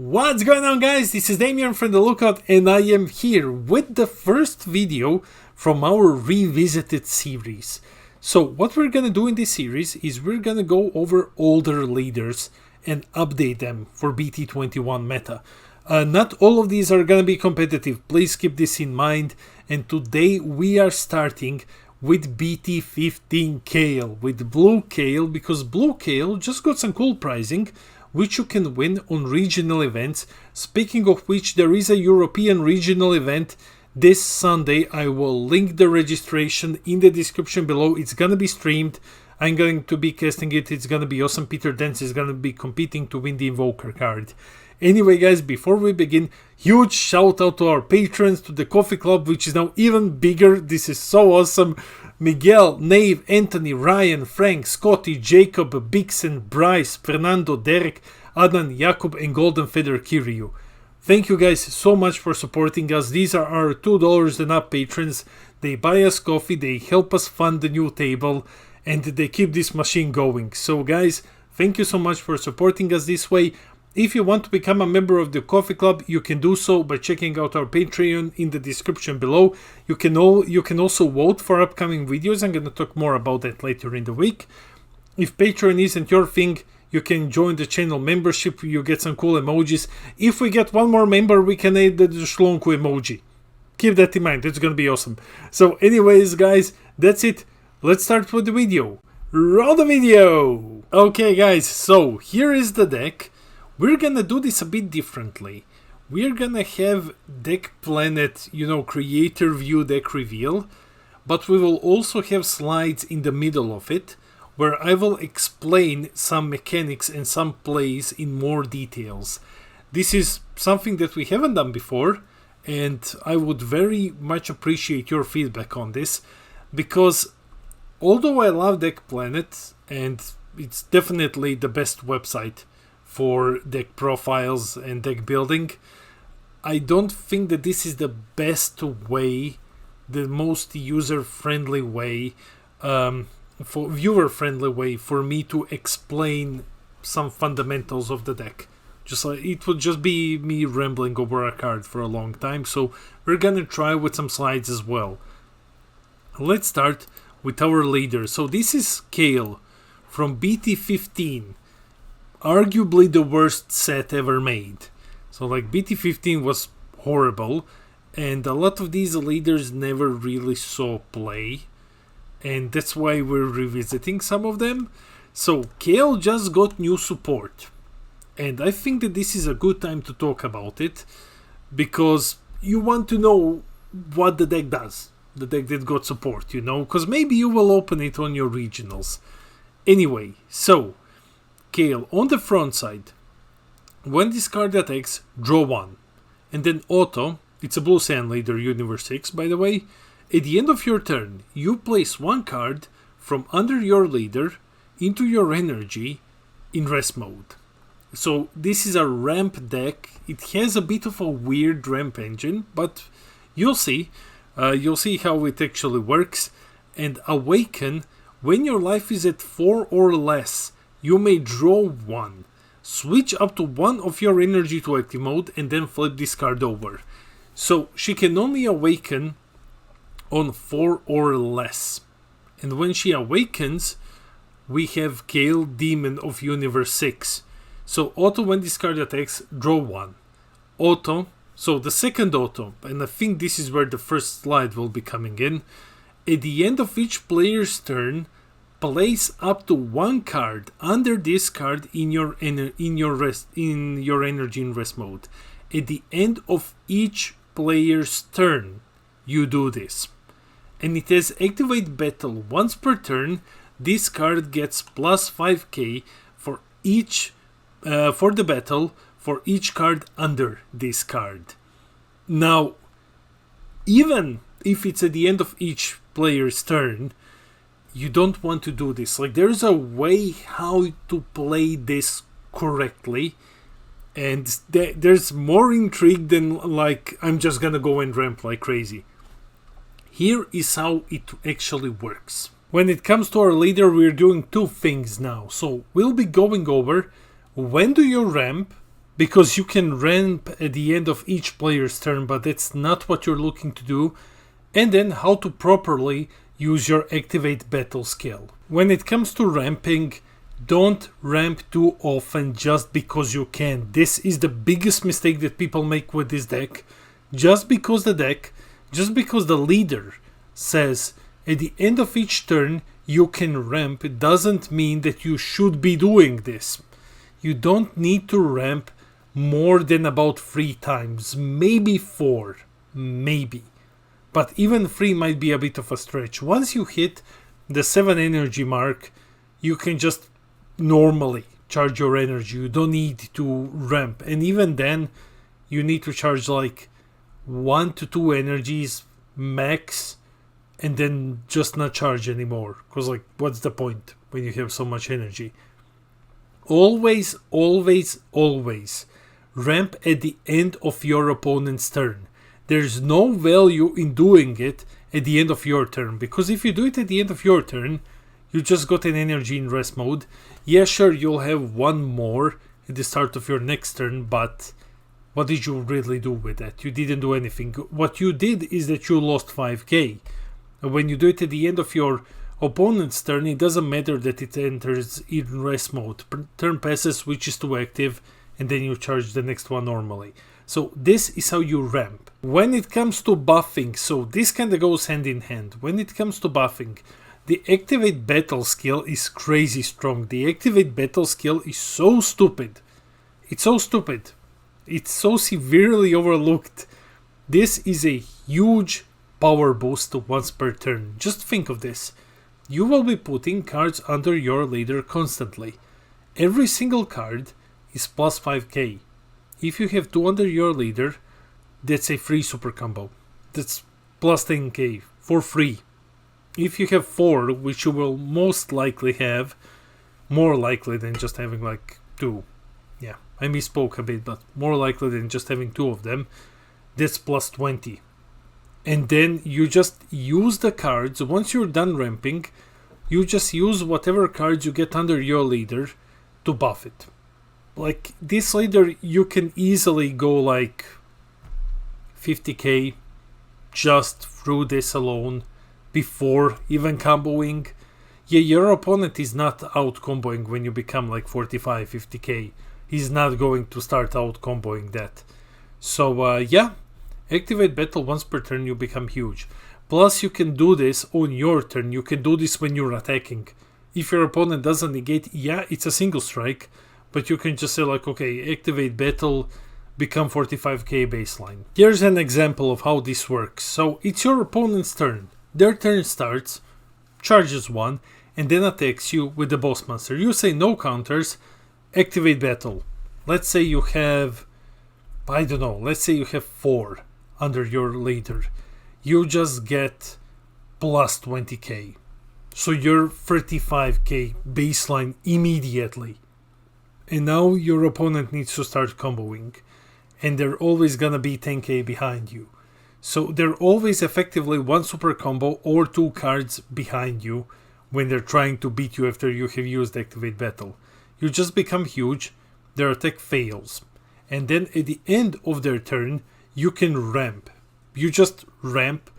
What's going on, guys? This is Damien from The Lookout, and I am here with the first video from our revisited series. So what we're gonna do in this series is we're gonna go over older leaders and update them for BT21 meta. Not all of these are gonna be competitive, please keep this in mind. And today we are starting with BT15 Kale, with Blue Kale, because Blue Kale just got some cool pricing which you can win on regional events. Speaking of which, there is a European regional event this Sunday. I will link the registration in the description below. It's gonna be streamed. I'm going to be casting it. It's gonna be awesome. Peter Dance is gonna be competing to win the Invoker card. Anyway, guys, before we begin, huge shout out to our patrons, to the Coffee Club, which is now even bigger. This is so awesome. Miguel, Nave, Anthony, Ryan, Frank, Scotty, Jacob, Bixen, Bryce, Fernando, Derek, Adnan, Jakub, and Golden Feather Kiryu. Thank you guys so much for supporting us. These are our $2 and up patrons. They buy us coffee, they help us fund the new table, and they keep this machine going. So guys, thank you so much for supporting us this way. If you want to become a member of the Coffee Club, you can do so by checking out our Patreon in the description below. You can also vote for upcoming videos. I'm going to talk more about that later in the week. If Patreon isn't your thing, you can join the channel membership. You get some cool emojis. If we get one more member, we can add the Shlonku emoji. Keep that in mind. It's going to be awesome. So anyways, guys, that's it. Let's start with the video. Roll the video! Okay, guys, so here is the deck. We're gonna do this a bit differently. We're gonna have Deck Planet, creator view deck reveal, but we will also have slides in the middle of it, where I will explain some mechanics and some plays in more details. This is something that we haven't done before, and I would very much appreciate your feedback on this, because although I love Deck Planet, and it's definitely the best website for deck profiles and deck building, I don't think that this is the best way, the most user-friendly way, for viewer-friendly way for me to explain some fundamentals of the deck. It would just be me rambling over a card for a long time, so we're gonna try with some slides as well. Let's start with our leader. So this is Kale from BT15. Arguably the worst set ever made. So like BT15 was horrible, and a lot of these leaders never really saw play, and that's why we're revisiting some of them. So Kale just got new support, and I think that this is a good time to talk about it, because you want to know what the deck does, the deck that got support, because maybe you will open it on your regionals. Anyway, so Kale, on the front side, when this card attacks, draw one. And then auto, it's a Blue Sand Leader Universe 6 by the way. At the end of your turn, you place one card from under your leader into your energy in rest mode. So this is a ramp deck. It has a bit of a weird ramp engine, but you'll see. You'll see how it actually works. And Awaken, when your life is at 4 or less, you may draw one, switch up to one of your energy to active mode, and then flip this card over. So she can only awaken on 4 or less. And when she awakens, we have Kale, Demon of Universe 6. So auto, when this card attacks, draw one. Auto, so the second auto, and I think this is where the first slide will be coming in. At the end of each player's turn, place up to one card under this card in your energy in rest mode. At the end of each player's turn, you do this. And it has activate battle once per turn. This card gets plus 5k for each for the battle for each card under this card. Now, even if it's at the end of each player's turn, you don't want to do this. Like, there's a way how to play this correctly, and there's more intrigue than like I'm just gonna go and ramp like crazy. Here is how it actually works. When it comes to our leader, we're doing two things now. So we'll be going over when do you ramp because you can ramp at the end of each player's turn, but that's not what you're looking to do. And then how to properly use your Activate Battle skill. When it comes to ramping, don't ramp too often just because you can. This is the biggest mistake that people make with this deck. Just because the leader says at the end of each turn you can ramp, it doesn't mean that you should be doing this. You don't need to ramp more than about 3 times, maybe 4, maybe. But even 3 might be a bit of a stretch. Once you hit the 7 energy mark, you can just normally charge your energy. You don't need to ramp. And even then, you need to charge like 1 to 2 energies max, and then just not charge anymore. Because like, what's the point when you have so much energy? Always, always, always ramp at the end of your opponent's turn. There's no value in doing it at the end of your turn, because if you do it at the end of your turn, you just got an energy in rest mode. Yeah, sure, you'll have 1 more at the start of your next turn, but what did you really do with that? You didn't do anything. What you did is that you lost 5k. When you do it at the end of your opponent's turn, it doesn't matter that it enters in rest mode. Turn passes, switches to active, and then you charge the next one normally. So this is how you ramp. When it comes to buffing, so this kind of goes hand in hand. When it comes to buffing, the Activate Battle skill is crazy strong. The Activate Battle skill is so stupid. It's so stupid. It's so severely overlooked. This is a huge power boost once per turn. Just think of this. You will be putting cards under your leader constantly. Every single card is plus 5k. If you have 2 under your leader, that's a free super combo. That's plus 10k for free. If you have 4, which you will most likely have, more likely than just having like 2. Yeah, I misspoke a bit, but more likely than just having 2 of them, that's plus 20. And then you just use the cards. Once you're done ramping, you just use whatever cards you get under your leader to buff it. Like this leader, you can easily go like 50k just through this alone before even comboing. Yeah, your opponent is not out comboing when you become like 45, 50k. He's not going to start out comboing that. So yeah, Activate Battle once per turn, you become huge. Plus you can do this on your turn. You can do this when you're attacking. If your opponent doesn't negate, yeah, it's a single strike, but you can just say like, okay, Activate Battle, become 45k baseline. Here's an example of how this works. So it's your opponent's turn. Their turn starts, charges 1, and then attacks you with the boss monster. You say no counters, Activate Battle. Let's say you have, I don't know, let's say you have 4 under your leader. You just get plus 20k. So you're 35k baseline immediately. And now your opponent needs to start comboing. And they're always gonna be 10k behind you. So they're always effectively 1 super combo or 2 cards behind you when they're trying to beat you after you have used Activate Battle. You just become huge, their attack fails. And then at the end of their turn, you can ramp. You just ramp,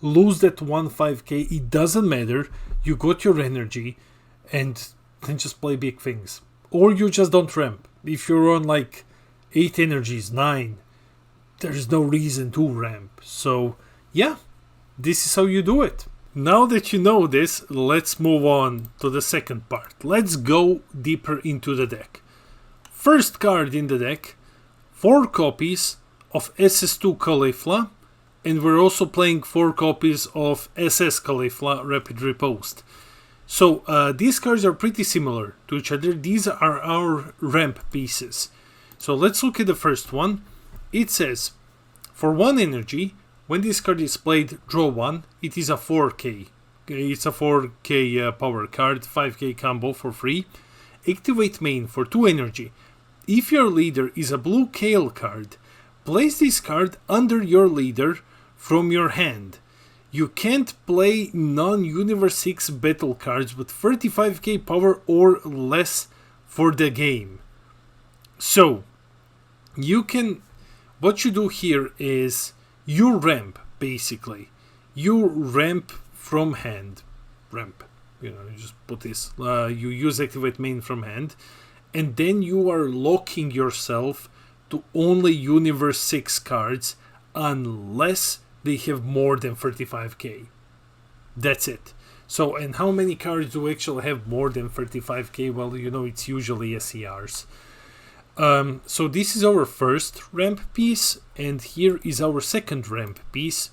lose that 1-5k, it doesn't matter, you got your energy, and then just play big things. Or you just don't ramp. If you're on like 8 energies, 9, there's no reason to ramp. So yeah, this is how you do it. Now that you know this, let's move on to the second part. Let's go deeper into the deck. First card in the deck, 4 copies of SS2 Caulifla, and we're also playing 4 copies of SS Caulifla Rapid Riposte. So these cards are pretty similar to each other. These are our ramp pieces. So let's look at the first one. It says, for 1 energy, when this card is played, draw 1. It is a 4k. It's a 4k power card, 5k combo for free. Activate main for 2 energy. If your leader is a blue Kale card, place this card under your leader from your hand. You can't play non-Universe 6 battle cards with 35k power or less for the game. So, you can, what you do here is you ramp, basically. You ramp from hand. Ramp. You just put this. You use activate main from hand. And then you are locking yourself to only Universe 6 cards unless they have more than 35k. That's it. So, and how many cards do actually have more than 35k? Well, it's usually SCRs. So this is our first ramp piece, and here is our second ramp piece.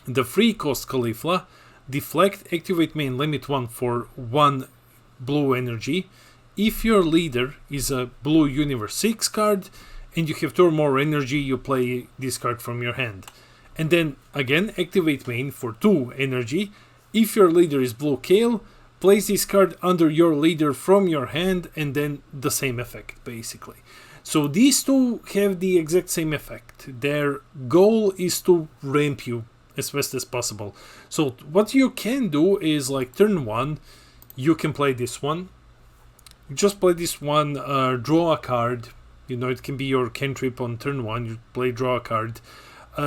The free cost Caulifla. Deflect, activate main, limit 1 for 1 blue energy. If your leader is a blue Universe 6 card, and you have 2 or more energy, you play this card from your hand. And then, again, activate main for 2 energy. If your leader is blue Kale, place this card under your leader from your hand, and then the same effect, basically. So these two have the exact same effect. Their goal is to ramp you as fast as possible. So what you can do is, like, turn 1, you can play this one. Just play this one, draw a card. It can be your cantrip on turn 1, you play draw a card.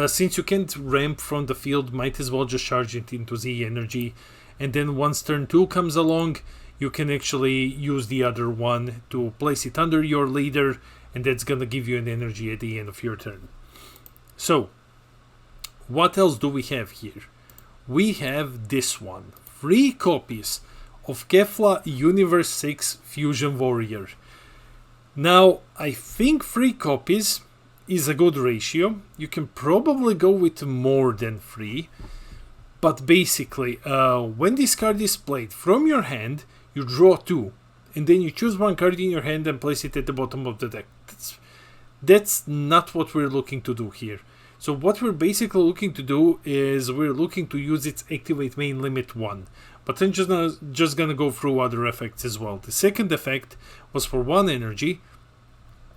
Since you can't ramp from the field, might as well just charge it into Z energy. And then once turn 2 comes along, you can actually use the other one to place it under your leader, and that's gonna give you an energy at the end of your turn. So, what else do we have here? We have this one. 3 copies of Kefla Universe 6 Fusion Warrior. Now, I think 3 copies is a good ratio. You can probably go with more than 3. But basically, when this card is played from your hand, you draw 2. And then you choose 1 card in your hand and place it at the bottom of the deck. That's not what we're looking to do here. So what we're basically looking to do is we're looking to use its activate main limit 1. But I'm just gonna go through other effects as well. The second effect was for 1 energy.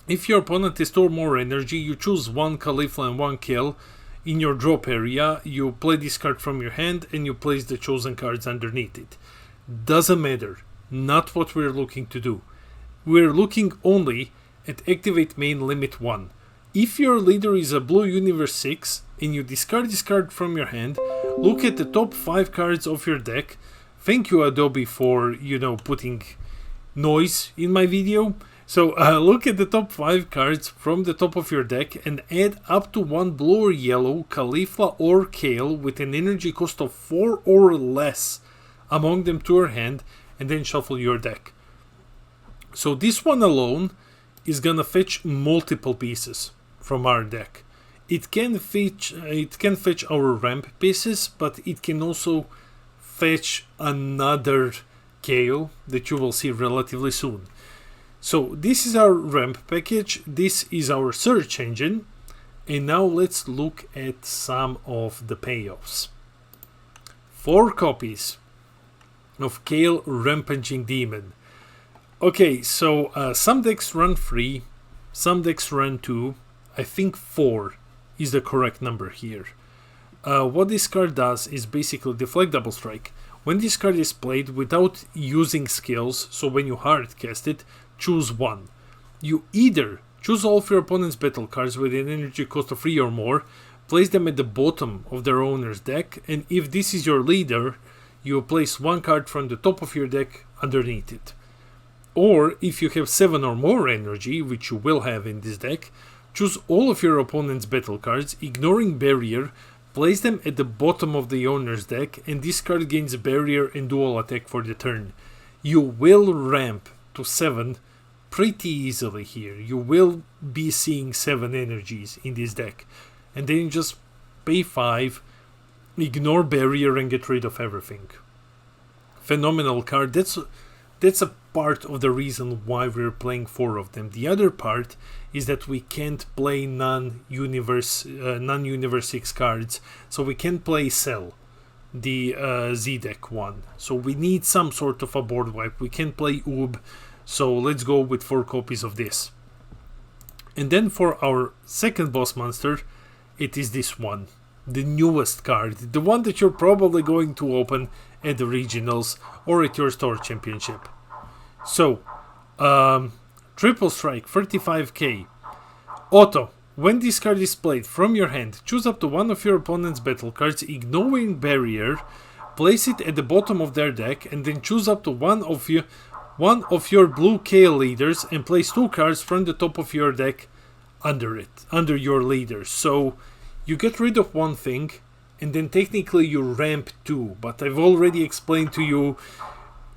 If your opponent has 2 or more energy, you choose 1 Caulifla and 1 Kale. In your drop area, you play this card from your hand and you place the chosen cards underneath it. Doesn't matter. Not what we're looking to do. We're looking only at activate main limit 1. If your leader is a blue Universe 6 and you discard this card from your hand, look at the top 5 cards of your deck. Thank you, Adobe, for, putting noise in my video. So look at the top 5 cards from the top of your deck and add up to 1 blue or yellow Caulifla or Kale with an energy cost of 4 or less among them to your hand, and then shuffle your deck. So this one alone is gonna fetch multiple pieces from our deck. It can fetch our ramp pieces, but it can also fetch another Kale that you will see relatively soon. So this is our ramp package, this is our search engine, and now let's look at some of the payoffs. 4 copies of Kale Rampaging Demon. Okay, so some decks run 3, some decks run 2, I think 4 is the correct number here. What this card does is basically deflect double strike. When this card is played without using skills, so when you hard cast it, choose 1. You either choose all of your opponent's battle cards with an energy cost of 3 or more, place them at the bottom of their owner's deck, and if this is your leader, you place 1 card from the top of your deck underneath it. Or, if you have 7 or more energy, which you will have in this deck, choose all of your opponent's battle cards, ignoring barrier, place them at the bottom of the owner's deck, and this card gains barrier and dual attack for the turn. You will ramp to 7 pretty easily here. You will be seeing 7 energies in this deck. And then just pay 5, ignore barrier and get rid of everything. Phenomenal card. That's a part of the reason why we're playing 4 of them. The other part is that we can't play non-Universe 6 cards, so we can play Cell, the Z deck one. So we need some sort of a board wipe. We can't play Oob, so let's go with 4 copies of this. And then for our second boss monster, it is this one, the newest card, the one that you're probably going to open at the regionals or at your store championship. So, triple strike, 35k. Auto. When this card is played from your hand, choose up to one of your opponent's battle cards, ignoring barrier, place it at the bottom of their deck, and then choose up to one of your blue Kale leaders and place 2 cards from the top of your deck under your leaders. So you get rid of one thing, and then technically you ramp 2, but I've already explained to you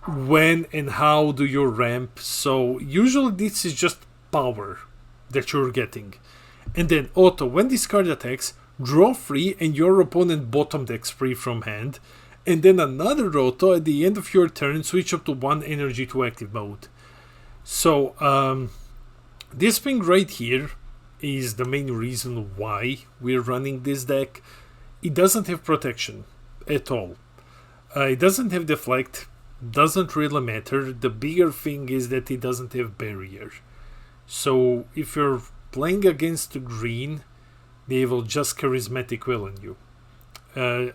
when and how do you ramp, so usually this is just power that you're getting. And then auto, when this card attacks, draw 3 and your opponent bottom decks free from hand, and then another auto at the end of your turn, switch up to 1 energy to active mode. So this thing right here is the main reason why we're running this deck. It doesn't have protection at all. It doesn't have deflect, doesn't really matter. The bigger thing is that it doesn't have barrier. So if you're playing against green, they will just charismatic villain you.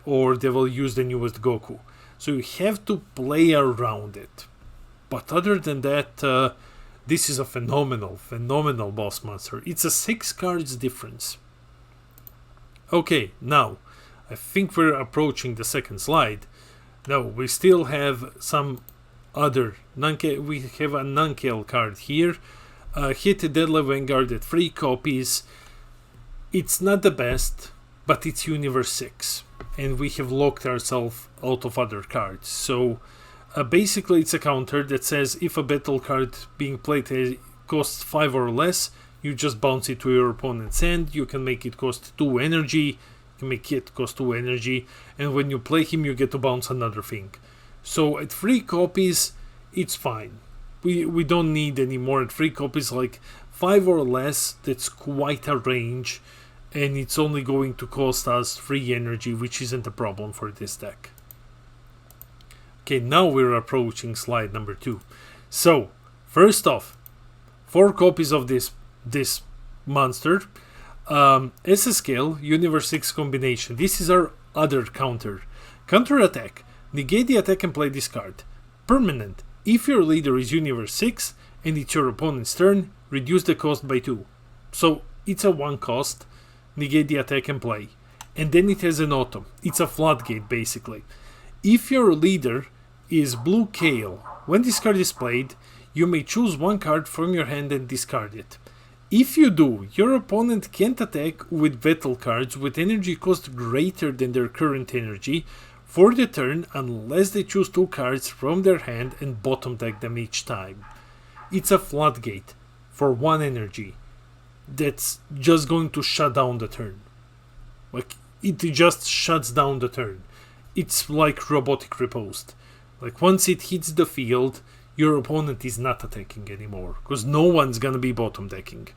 Or they will use the newest Goku. So you have to play around it. But other than that, this is a phenomenal boss monster. It's a 6 cards difference. Okay, now I think we're approaching the second slide. No, we still have some other we have a non-Kale card here. Hit a Deadly Vanguard at 3 copies. It's not the best, but it's Universe 6, and we have locked ourselves out of other cards. So basically it's a counter that says if a battle card being played costs 5 or less, you just bounce it to your opponent's hand. You can make it cost 2 energy, you can make it cost 2 energy, and when you play him you get to bounce another thing. So at 3 copies it's fine. We don't need any more at 3 copies. Like 5 or less, that's quite a range, and it's only going to cost us 3 energy, which isn't a problem for this deck. Okay, now we're approaching slide number 2. So first off, 4 copies of this monster. SS Kale, Universe 6 combination. This is our other counter. Counter attack. Negate the attack and play this card. Permanent. If your leader is Universe 6 and it's your opponent's turn, reduce the cost by 2. So it's a 1 cost, negate the attack and play. And then it has an auto. It's a floodgate basically. If your leader is Blue Kale, when this card is played, you may choose 1 card from your hand and discard it. If you do, your opponent can't attack with battle cards with energy cost greater than their current energy for the turn unless they choose 2 cards from their hand and bottom deck them each time. It's a floodgate for 1 energy that's just going to shut down the turn. Like, it just shuts down the turn. It's like robotic riposte. Like, once it hits the field, your opponent is not attacking anymore, because no one's gonna be bottom decking.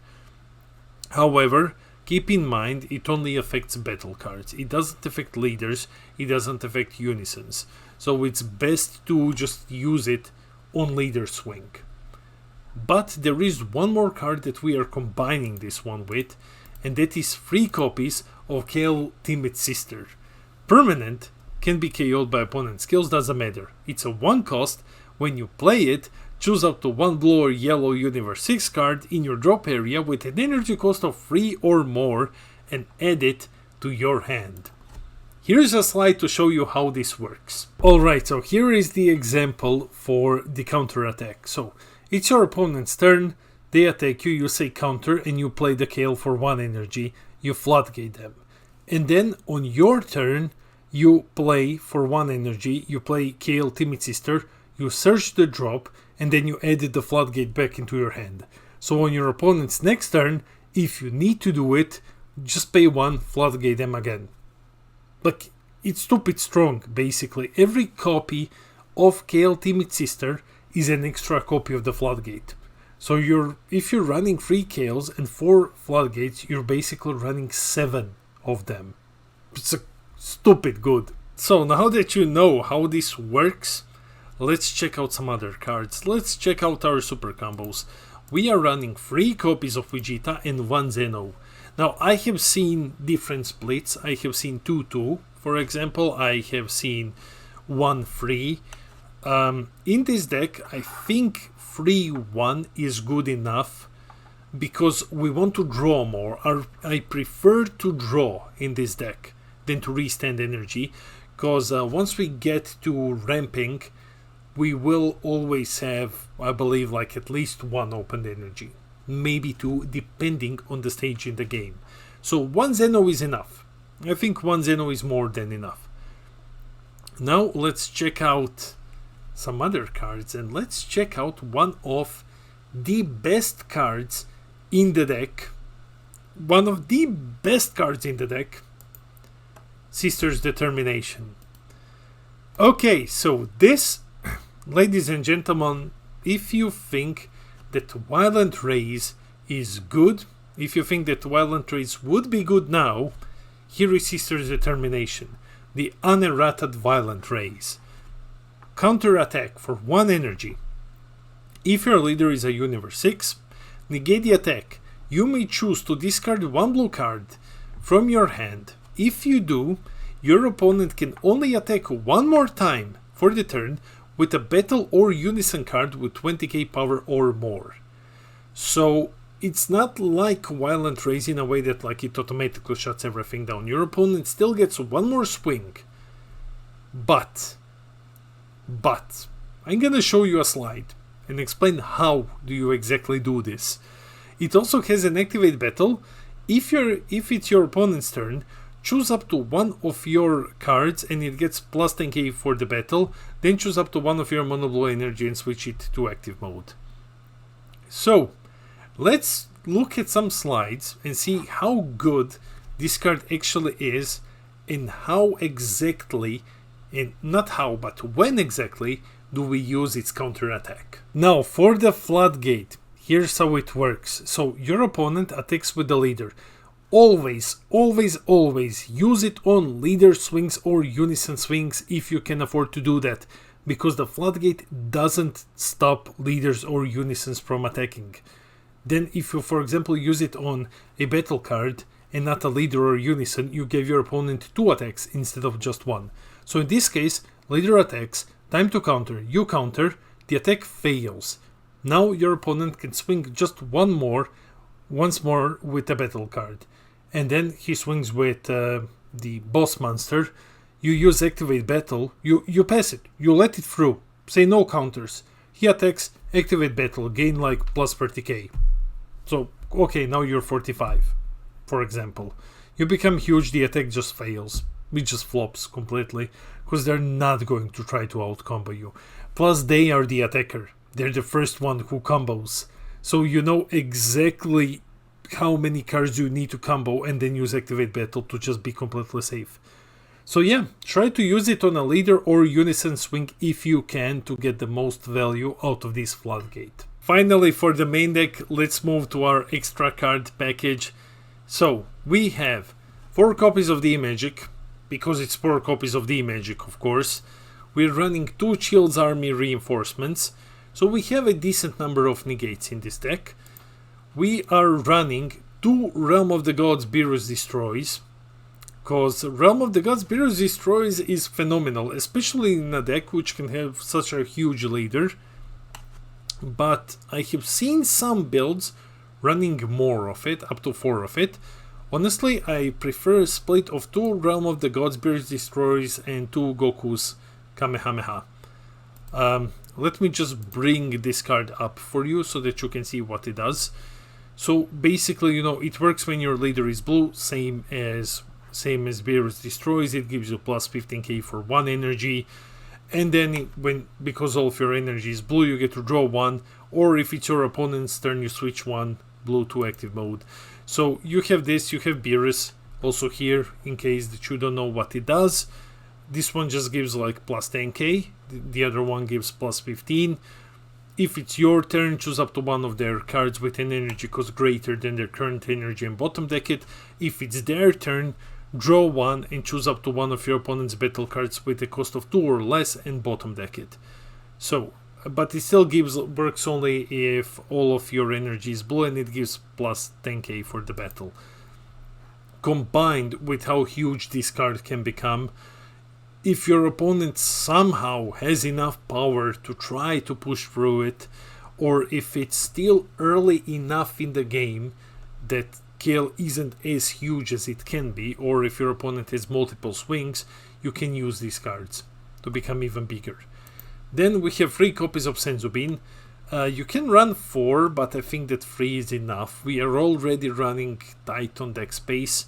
However, keep in mind it only affects battle cards. It doesn't affect leaders, it doesn't affect unisons. So it's best to just use it on leader swing. But there is one more card that we are combining this one with, and that is 3 copies of Kale Timid Sister. Permanent, can be KO'd by opponent skills, doesn't matter. It's a 1 cost. When you play it, choose up to 1 blue or yellow Universe 6 card in your drop area with an energy cost of 3 or more and add it to your hand. Here's a slide to show you how this works. Alright, so here is the example for the counter attack. So it's your opponent's turn, they attack you, you say counter, and you play the Kale for 1 energy, you floodgate them. And then on your turn, you play for 1 energy, you play Kale Timid Sister, you search the drop, and then you added the floodgate back into your hand. So on your opponent's next turn, if you need to do it, just pay 1, floodgate them again. Like, it's stupid strong, basically. Every copy of Kale Timid Sister is an extra copy of the floodgate. So if you're running 3 Kales and 4 floodgates, you're basically running 7 of them. It's a stupid good. So now that you know how this works, let's check out some other cards. Let's check out our super combos. We are running 3 copies of Vegeta and 1 Zeno. Now I have seen different splits. I have seen 2-2, for example. I have seen 1-3. In this deck, I think 3-1 is good enough. because we want to draw more. I prefer to draw in this deck than to restand energy, because once we get to ramping, we will always have, I believe, like at least one opened energy, maybe two, depending on the stage in the game. So one Zeno is enough. I think one Zeno is more than enough. Now let's check out some other cards, and let's check out one of the best cards in the deck. One of the best cards in the deck, Sister's Determination. Okay, so this, ladies and gentlemen, if you think that Violent Rays is good, if you think that Violent Rays would be good now, here is Sister's Determination, the unerrated Violent Rays. Counter attack for 1 energy. If your leader is a Universe 6, negate the attack. You may choose to discard 1 blue card from your hand. If you do, your opponent can only attack 1 more time for the turn with a battle or unison card with 20k power or more. So it's not like Violent Rays in a way that like it automatically shuts everything down. Your opponent still gets 1 more swing. But I'm gonna show you a slide and explain how do you exactly do this. It also has an activate battle. If it's your opponent's turn, choose up to 1 of your cards and it gets plus 10k for the battle. Then choose up to 1 of your mono blue energy and switch it to active mode. So let's look at some slides and see how good this card actually is, and how exactly, and not how, but when exactly do we use its counter attack. Now for the floodgate, here's how it works. So your opponent attacks with the leader. Always use it on leader swings or unison swings if you can afford to do that, because the floodgate doesn't stop leaders or unisons from attacking. Then if you, for example, use it on a battle card and not a leader or unison, you give your opponent 2 attacks instead of just 1. So in this case, leader attacks, time to counter, you counter, the attack fails. Now your opponent can swing just once more with a battle card. And then he swings with the boss monster. You use activate battle, you pass it, you let it through, say no counters. He attacks, activate battle, gain like plus 30k. So, okay, now you're 45, for example. You become huge, the attack just fails. It just flops completely, because they're not going to try to out-combo you. Plus, they are the attacker. They're the first one who combos. So you know exactly how many cards you need to combo and then use activate battle to just be completely safe. So yeah, try to use it on a leader or unison swing if you can to get the most value out of this floodgate. Finally, for the main deck, let's move to our extra card package. So we have 4 copies of the Magic, because it's 4 copies of the Magic, of course. We're running 2 Chills Army reinforcements, so we have a decent number of negates in this deck. We are running 2 Realm of the Gods Beerus Destroys, because Realm of the Gods Beerus Destroys is phenomenal, especially in a deck which can have such a huge leader. But I have seen some builds running more of it, up to 4 of it. Honestly, I prefer a split of 2 Realm of the Gods Beerus Destroys and 2 Goku's Kamehameha. Let me just bring this card up for you so that you can see what it does. So basically, you know, it works when your leader is blue, same as Beerus Destroys. It gives you plus 15k for 1 energy. And then because all of your energy is blue, you get to draw 1, or if it's your opponent's turn, you switch 1 blue to active mode. So you have this, you have Beerus also here, in case that you don't know what it does. This one just gives like plus 10k, the other one gives plus 15. If it's your turn, choose up to 1 of their cards with an energy cost greater than their current energy and bottom deck it. If it's their turn, draw 1 and choose up to 1 of your opponent's battle cards with a cost of 2 or less and bottom deck it. So, but it still works only if all of your energy is blue, and it gives plus 10k for the battle. Combined with how huge this card can become, if your opponent somehow has enough power to try to push through it, or if it's still early enough in the game that Kale isn't as huge as it can be, or if your opponent has multiple swings, you can use these cards to become even bigger. Then we have 3 copies of Senzubin. You can run 4, but I think that 3 is enough. We are already running tight on deck space,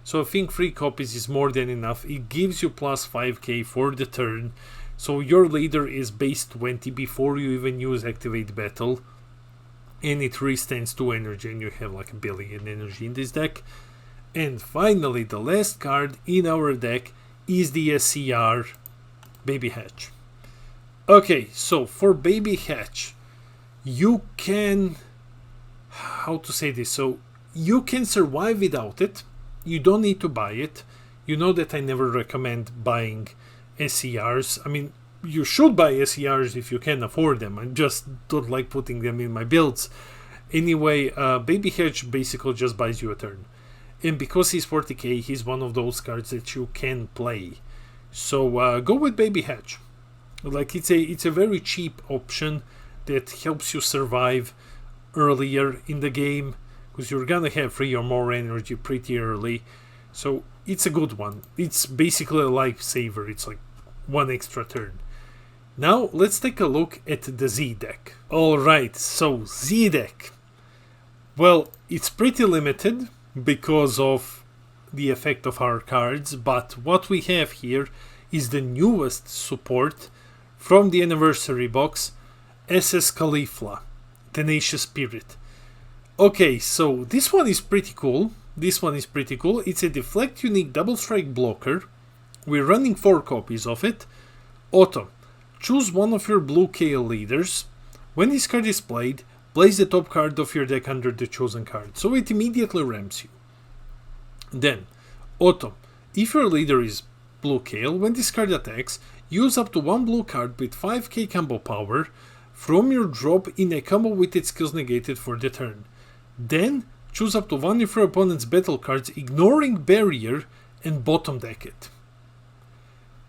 so I think 3 copies is more than enough. It gives you plus 5k for the turn, so your leader is base 20 before you even use Activate Battle, and it restores 2 energy, and you have like 1 billion energy in this deck. And finally, the last card in our deck is the SCR Baby Hatch. Okay, so for Baby Hatch, you can, how to say this, so you can survive without it. You don't need to buy it. You know that I never recommend buying SCRs. I mean, you should buy SCRs if you can afford them. I just don't like putting them in my builds. Anyway, Baby Hatch basically just buys you a turn. And because he's 40k, he's one of those cards that you can play. So go with Baby Hatch. Like, it's a very cheap option that helps you survive earlier in the game, because you're gonna have 3 or more energy pretty early. So it's a good one. It's basically a lifesaver. It's like 1 extra turn. Now let's take a look at the Z deck. Alright, so Z deck. Well, it's pretty limited because of the effect of our cards, but what we have here is the newest support from the anniversary box, SS Caulifla, Tenacious Spirit. Okay, so this one is pretty cool. It's a deflect unique double strike blocker. We're running 4 copies of it. Auto. Choose one of your blue Kale leaders. When this card is played, place the top card of your deck under the chosen card. So it immediately ramps you. Then, Auto. If your leader is blue Kale, when this card attacks, use up to 1 blue card with 5k combo power from your drop in a combo with its skills negated for the turn. Then, choose up to 1 of your opponent's battle cards, ignoring barrier, and bottom deck it.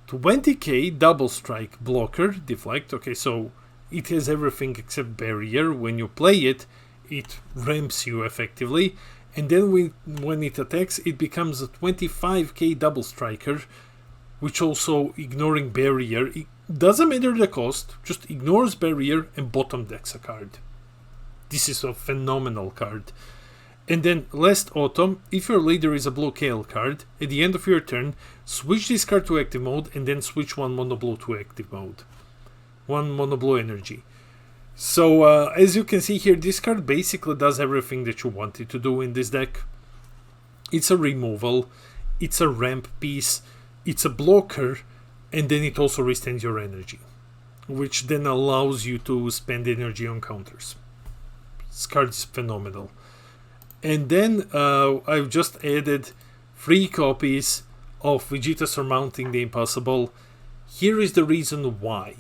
20k double strike blocker, deflect. Okay, so it has everything except barrier. When you play it, it ramps you effectively. And then when it attacks, it becomes a 25k double striker, which also, ignoring barrier, it doesn't matter the cost, just ignores barrier and bottom decks a card. This is a phenomenal card. And then last autumn, if your leader is a blue Kale card, at the end of your turn, switch this card to active mode and then switch 1 mono blue to active mode. 1 mono blue energy. So as you can see here, this card basically does everything that you want it to do in this deck. It's a removal, it's a ramp piece, it's a blocker, and then it also restores your energy, which then allows you to spend energy on counters. This card is phenomenal. And then I've just added 3 copies of Vegeta Surmounting the Impossible. Here is the reason why.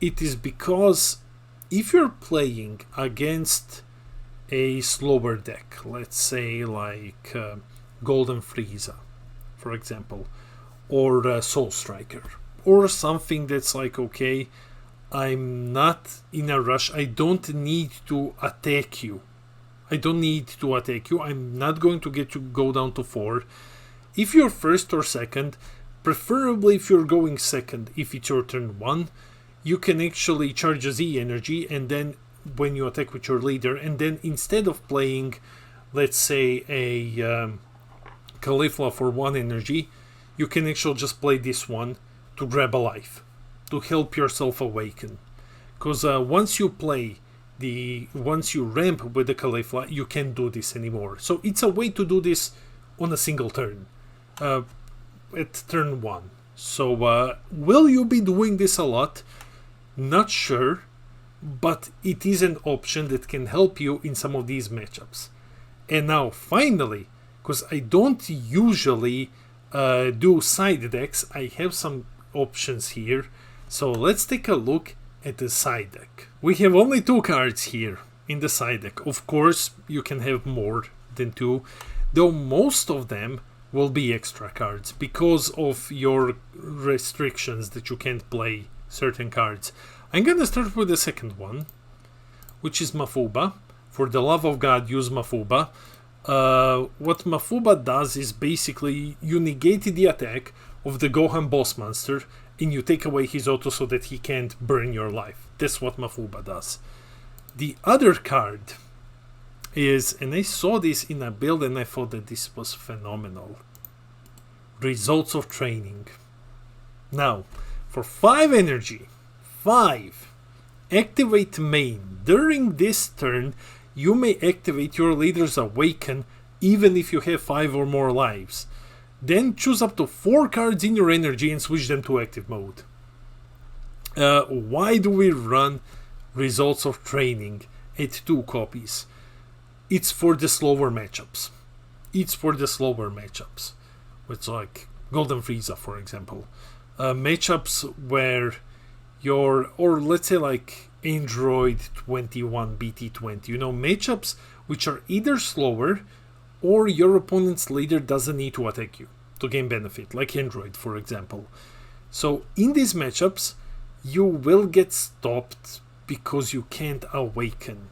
It is because if you're playing against a slower deck, let's say like Golden Frieza, for example, or Soul Striker, or something that's like, okay, I'm not in a rush, I don't need to attack you. I'm not going to get you go down to 4. If you're first or second, preferably if you're going second, if it's your turn 1, you can actually charge a Z energy, and then when you attack with your leader, and then instead of playing, let's say, a Caulifla for 1 energy, you can actually just play this one to grab a life, to help yourself awaken. Because once you ramp with the Caulifla, you can't do this anymore. So it's a way to do this on a single turn, at turn 1. So will you be doing this a lot? Not sure, but it is an option that can help you in some of these matchups. And now finally, because I don't usually do side decks, I have some options here. So let's take a look at the side deck. We have only 2 cards here in the side deck. Of course, you can have more than 2, though most of them will be extra cards because of your restrictions that you can't play certain cards. I'm gonna start with the second one. which is Mafuba. For the love of God, use Mafuba. What Mafuba does is basically you negate the attack of the Gohan boss monster and you take away his auto so that he can't burn your life. That's what Mafuba does. The other card is, and I saw this in a build and I thought that this was phenomenal, Results of Training. Now, for 5 energy, 5, activate main. During this turn, you may activate your leader's Awaken even if you have 5 or more lives. Then choose up to 4 cards in your energy and switch them to active mode. Why do we run Results of Training at 2 copies? It's for the slower matchups. It's like Golden Frieza, for example. Matchups where or let's say like Android 21, BT20, matchups which are either slower or your opponent's leader doesn't need to attack you to gain benefit, like Android, for example. So in these matchups, you will get stopped because you can't Awaken.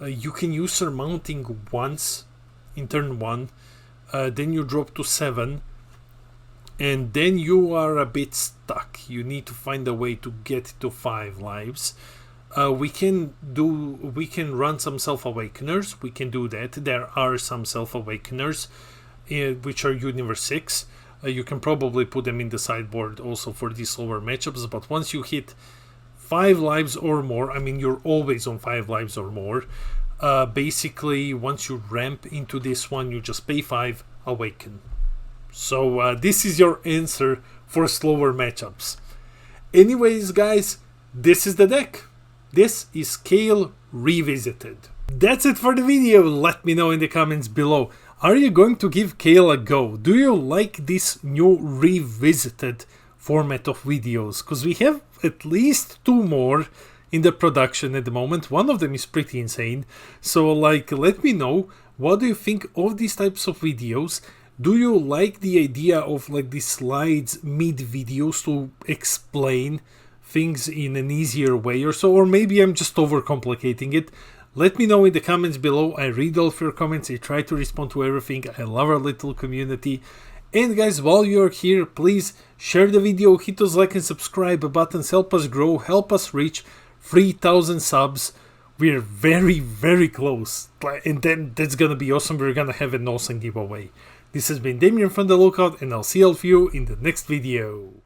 You can use Surmounting once in turn 1, then you drop to 7, and then you are a bit stuck. You need to find a way to get to 5 lives. We can run some Self-Awakeners. We can do that. There are some Self-Awakeners which are Universe 6. You can probably put them in the sideboard also for these slower matchups, but once you hit 5 lives or more, I mean you're always on 5 lives or more, basically once you ramp into this one, you just pay 5, Awaken. So this is your answer for slower matchups. Anyways guys, this is the deck. This is Kale Revisited. That's it for the video. Let me know in the comments below. Are you going to give Kale a go? Do you like this new revisited format of videos? Because we have at least 2 more in the production at the moment. One of them is pretty insane. So like, let me know, what do you think of these types of videos? Do you like the idea of like these slides mid videos to explain things in an easier way or so? Or maybe I'm just overcomplicating it. Let me know in the comments below. I read all of your comments. I try to respond to everything. I love our little community. And guys, while you're here, please share the video, hit those like and subscribe buttons, help us grow, help us reach 3,000 subs. We're very, very close. And then that's gonna be awesome. We're gonna have an awesome giveaway. This has been Damien from The Lookout, and I'll see all of you in the next video.